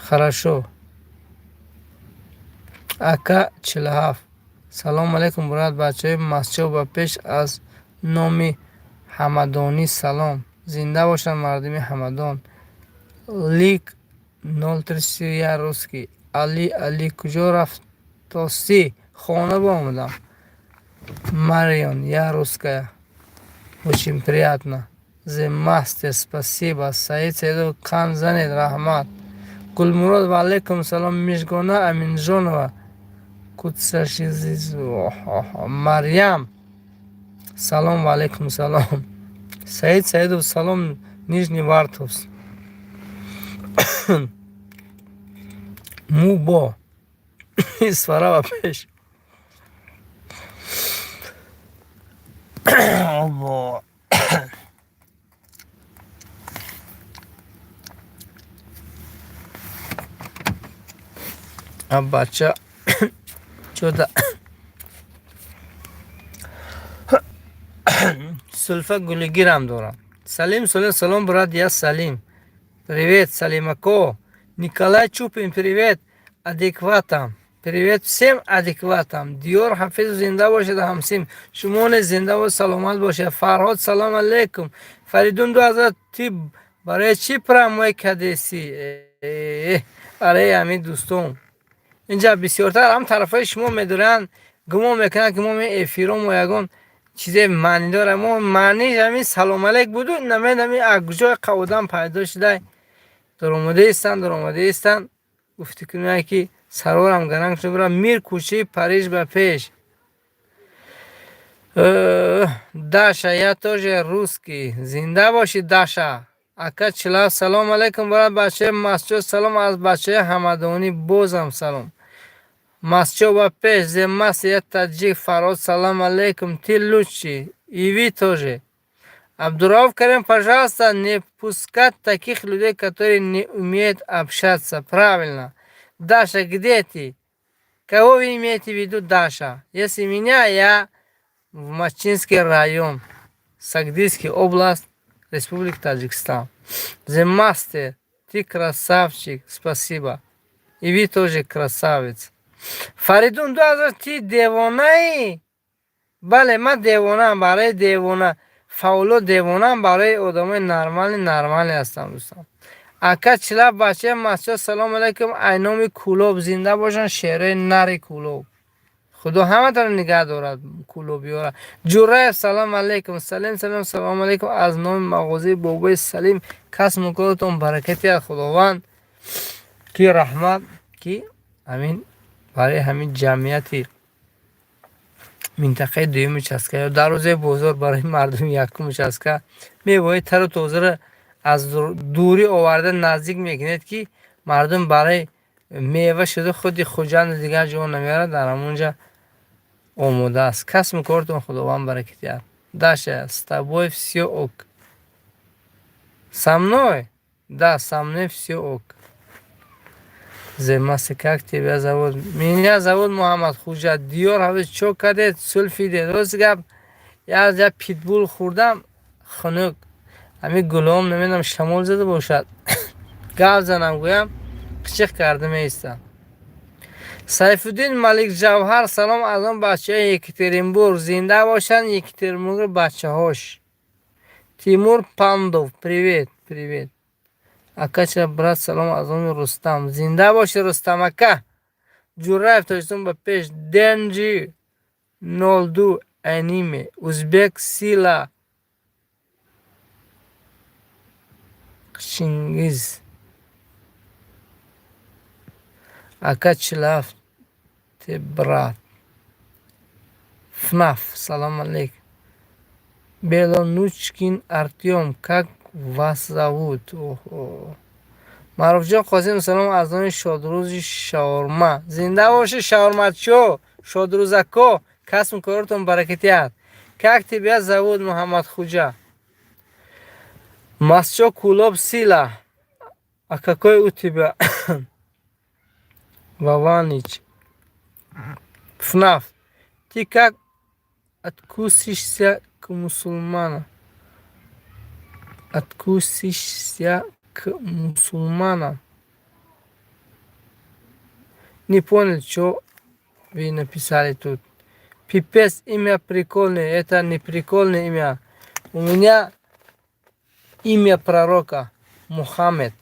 Speaker 1: Хорошо. Ака Чилахав. Салом алейкум, брат, бачаи масчо ба пеш аз номи Ҳамадонӣ салом. Зинда бошанд мардими Ҳамадон. Лик 031 русский. Али куҷо рафтосӣ? Хона боомадам. Марион, я русская. Очень приятно. The Master, спасибо. Саид Саидов, кан занед, рахмат. Гулмурод, ва алейкум салом. Мишгона Аминҷонова. Марьям, салом алейкум, салом. Саид Саидов, салом, Нижний Вартовск. Мубо, Сварава пеш. Abo. अब बच्चा 14 Сульфа Гулигирам дорам. Салим, салам, брат, я Салим. Привет, Салимако. Николай Чупин, привет. Адекватам. Привет всем адекватам. Диор Хафиз зинда бошед хамсим. Шумон зинда ва саламат бошед. Фарход салам алейкум. Фаридун 2000 тиб. برای چی پراموی کدیسی؟ برای همین دوستان اینجا بسیارتر هم طرفای شما میدونن گمان میکنن که ما می افیرام و یگان چیز معنی داره. ما معنیش همین سلام علیک بود و نمید همین اگجای قودم پیدا شده در آمده استن گفتی کنه که سرورم گرنگ شده برم میر کوچه پریش به پیش. داشا یا توش روسکی زنده باشی داشا. اکا چلا سلام علیکم برای بچه مسجد سلام از بچه همدانی بازم سلام. مسجد و پیش زمست یا تاجیک فراد سلام علیکم ти лучший и вы тоже. Абдуров Карим, пожалуйста, не пускать таких людей, которые не умеют общаться. Правильно. Даша, где ты? Кого вы имеете в виду, Даша? Если меня, я в Мачинский район, Сагдийский область, Республика Таджикистан. The Master, ты красавчик, спасибо. И вы тоже красавец. Фаридун 2000 ты девонай? Бале, ма девонам, барай девона. Фауло девонам, барай одамай нормальный هستم دوستان. اکا چلا بچه مسجد سلام علیکم اینامی کولوب زنده باشن شعره نری کولوب. خدا همه تر نگه دارد کولوبی ها را. جوره سلام علیکم سلام علیکم از نام مغازه بابای سلیم کس مکالتون برکتی از خداوند کی رحمت کی همین برای همین جمعیتی منطقه دویم چسکه یا در روزه بزرگ برای مردم یکم چسکه میباید تر و توزه را از دوری آورده نزدیک میکنید که مردم برای میوه شده خودی خوجند دیگر جا نمیاره در همونجا آموده است. کس میکردون خداوند برکتی Даша, с тобой все ок. Со мной? Да, со мной все ок. Займасы, как тебя зовут? Меня зовут Мухаммад Худжа. Диор ҳавис чо кадед сулфиде. Роз гап я питбул хурдам хунук. Ами гулом намедам шамол зада бошад. Гап занам гӯям қичиқ карда меистам. Сайфуддин Малик Ҷавҳар салом аз он бачаҳои Екатеринбург. Зинда бошанд Екатеринбург бачаҳош. Тимур Пандов, привет, привет. Акача брат салом аз он Рустам. Зинда боши Рустам ака. Ҷураев Тоҷикистон ба пеш. Денҷи 02 аниме. Узбек Сила. Чингиз. Ака Чилав. Ты брат. ФНАФ. Салам алейкум. Белонучкин Артем. Как вас зовут? Маруфҷон Қосим салом аз номи Шодрӯзи Шаурма. Зинда боши шаурмачо. Шодрӯзако. Касм коротон баракатият. Как тебя зовут, Мухаммад Худжа? Масчо Кулоб Сила. А какой у тебя? Вованич. ФНАФ. Ты как откусишься к мусульманам? Откусишься к мусульманам? Не понял, что вы написали тут. Пипец, имя прикольное. Это не прикольное имя. У меня имя пророка Мухаммед.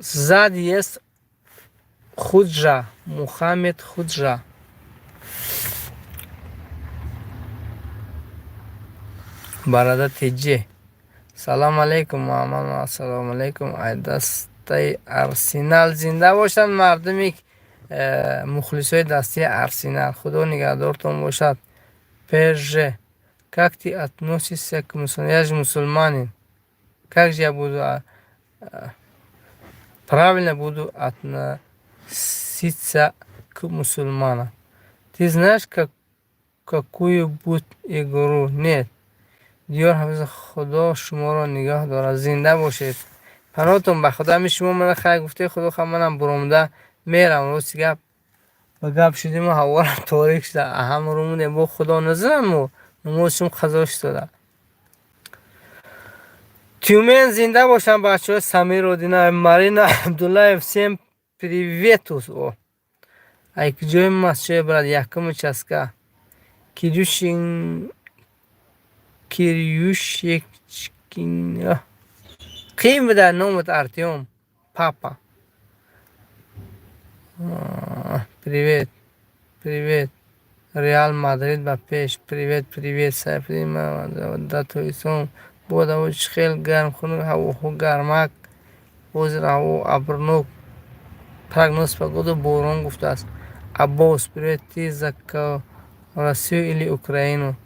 Speaker 1: Сзади есть Худжа. Мухаммед Худжа. Барада Теджи. Салам алейкум, маман. Салам алейкум. Айдастай Арсенал. Зинда бошанд мардуми мухлисои дасти Арсенал. Худо нигаҳдортон бошад. Перже. Как ты относишься к мусульманам? Я же мусульманин. Как же я буду... правильно буду относиться к мусульманам? Ты знаешь, какую буд игру. Нет. Диёр ҳафиз худо шуморо нигоҳ дорад. Зинда бошед. Панотон ба худо. Ами шумо мана хай гуфте худо ха манам буромда мерам. Рӯзи гап ба гап шудим ҳавора торик шуда. Ҳамро мудем бо худо назанмо. Намозшум қазо шуда. Тюмен зинда бошам бачаҳо. Самир Одина, Марина Абдуллаев, всем приветус. Ай куҷои масчои брат якум часка. Кирюшин Кирюшечкин. Қим бида номат Артём. Папа. Привет. Привет. Реал Мадрид ба пеш. Привет, привет. Сайфидин датоисон. Бода уч хел гарм хунук ҳавоҳо гармак. Ҳозир ҳаво абрнок. Прогноз погода борон гуфтааст. Аббос, привет. Ты за Россию или Украину?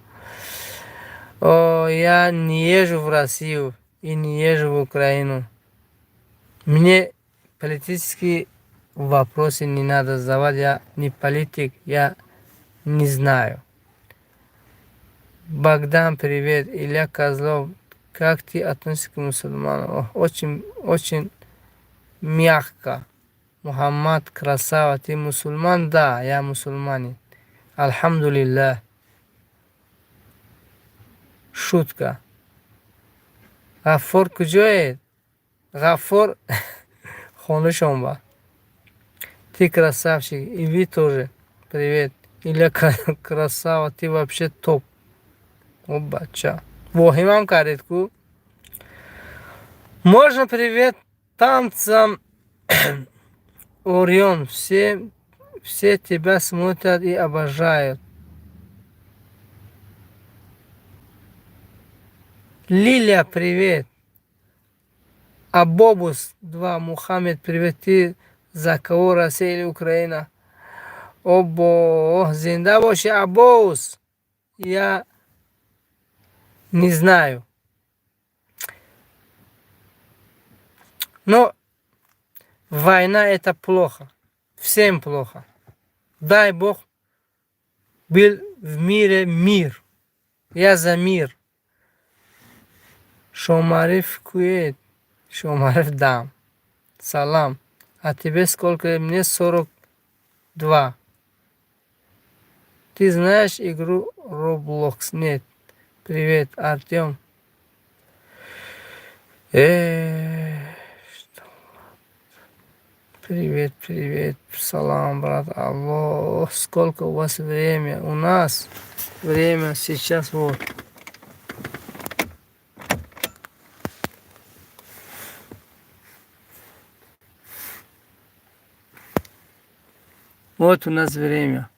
Speaker 1: Я не езжу в Россию и не езжу в Украину. Мне политические вопросы не надо задавать. Я не политик, я не знаю. Богдан, привет. Илья Козлов, как ты относишься к мусульманам? Очень, очень мягко. Мухаммад, красава. Ты мусульман? Да, я мусульманин. Альхамдулиллах. Шутка. Ғаффор куҷоед? Ғаффор хонашон ба. Ты красавчик. И вы тоже. Привет. Илья красава. Ты вообще топ. О, бача. Воҳимам кардед ку? Можно привет танцам Орион. Все тебя смотрят и обожают. Лилия, привет. Абобус 2. Мухаммед, привет. Ты за кого, Россия или Украина? Обо, зинда боши, Абобус. Я не знаю. Но война это плохо. Всем плохо. Дай Бог был в мире мир. Я за мир. Шомариф Куэт. Шомариф Дам. Салам. А тебе сколько? Мне 42. Ты знаешь игру Roblox? Нет. Привет, Артём. Привет, привет. Салам, брат. Алло. Сколько у вас время? У нас время сейчас вот. Вот у нас время.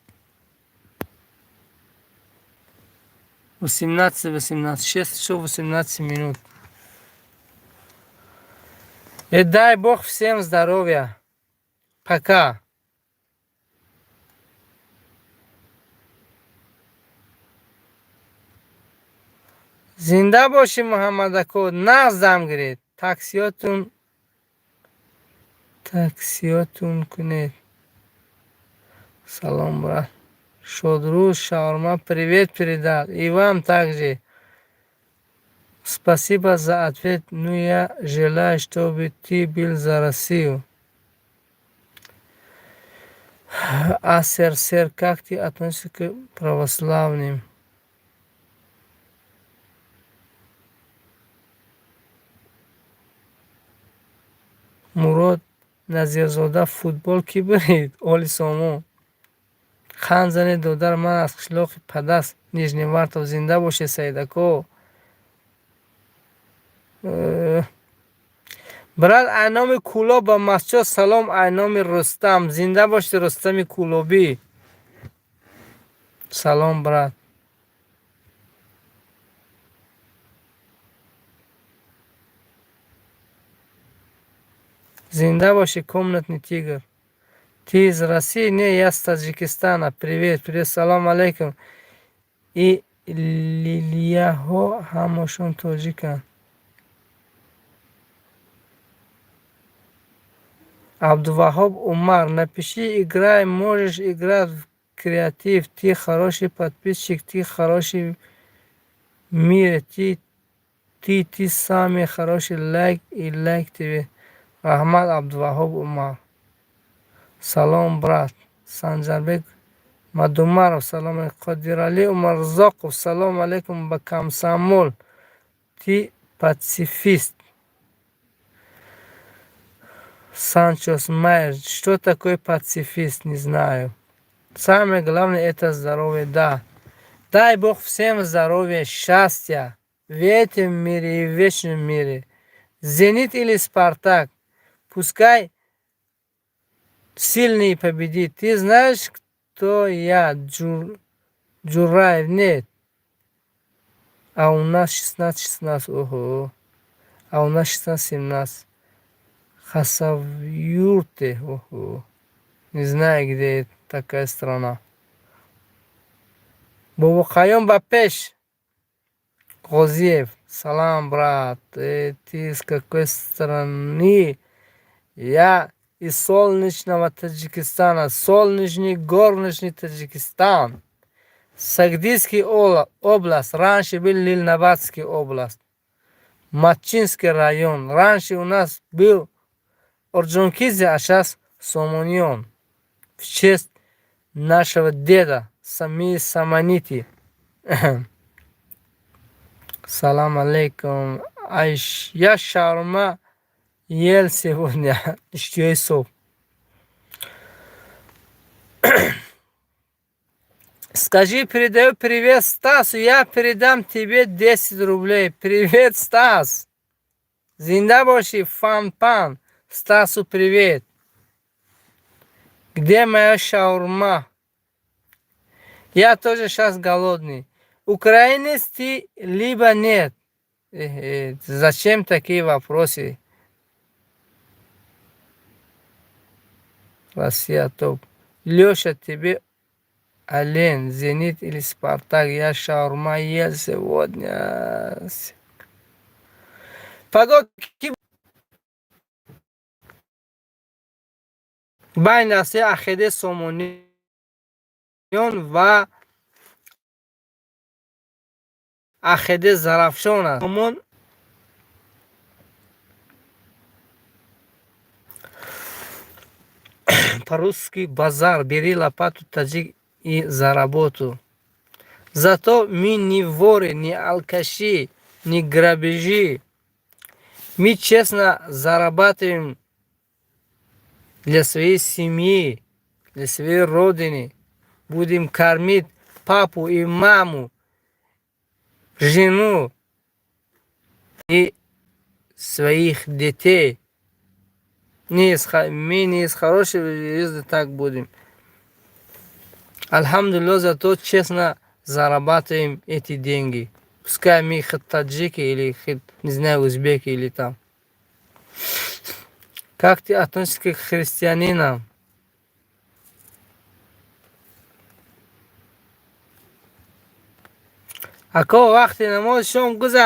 Speaker 1: 18, 6 часов 18 минут. И дай Бог всем здоровья. Пока. Зинда боши Мухаммад Ако. Наздам гиред. Таксиотун кунед. Салом, брат. Шодруз, шаурма, привет передал. И вам также. Спасибо за ответ. Ну, я желаю, чтобы ты был за Россию. А сэр, как ты относишься к православным? Мурод Назирзода футбол ки барид? Оли Сомо. Ханзани додар ман аз қишлоқи Падас Нижневартов. Зинда боше Саидако. Брат Айноми Кулоб ба масҷид салом. Айноми Рустам. Зинда боши Рустами Кулоби. Салом, брат. Зинда боши комнатный тигр. Ты из России? Не, я с Таджикистана. Привет, привет, салам алейкум. И Лилияхо хамошон тоджикан. Абдувахоб Умар, напиши, играй, можешь играть в креатив, ты хороший подписчик, ты хороший в мире, ты самый хороший лайк и лайк тебе. Рахмат Абдувахоб Умар. Салом, брат. Санжарбек Мадумаров, салом алейкум. Кодирали Умарзоков, салом алейкум Бакамсамол. Ты пацифист. Санчос Майер. Что такое пацифист, не знаю. Самое главное это здоровье, да. Дай Бог всем здоровья, счастья в этом мире и в вечном мире. Зенит или Спартак, пускай сильный победит. Ты знаешь, кто я? Джураев? Нет. А у нас 16-16. Ого. А у нас 16-17. Хасавюрте. Ого. Не знаю, где такая страна. Бабукайон Бапеш. Гозиев. Салам, брат. Ты из какой страны? Я из солнечного Таджикистана. Солнечный, горничный Таджикистан. Сагдийский область. Раньше был Лильнабадский область. Матчинский район. Раньше у нас был Орджоникидзе, а сейчас Сомонион. В честь нашего деда Сами Саманити. Салам алейкум. Я шаурма ел сегодня. Что Скажи, передаю привет Стасу. Я передам тебе 10 рублей. Привет, Стас. Зиндабоши, фан-пан. Стасу привет. Где моя шаурма? Я тоже сейчас голодный. Украинец ты, либо нет? Зачем такие вопросы? Россия топ. Леша, тебе Олен, Зенит или Спартак? Я шаурма ел сегодня. Погодки. Байнасе Ахеде Сомонион ва Ахеде Зарафшон аст. Сомон по-русски базар. Бери лопату, таджик, и за работу. Зато мы не воры, не алкаши, не грабежи. Мы честно зарабатываем для своей семьи, для своей родины. Будем кормить папу и маму, жену и своих детей. Мы не из хорошего езда так будем. Альхамдулилlah, зато честно зарабатываем эти деньги. Пускай мы таджики или, не знаю, узбеки или там. Как ты относишься к христианинам? Ако вақти намоз шом гузар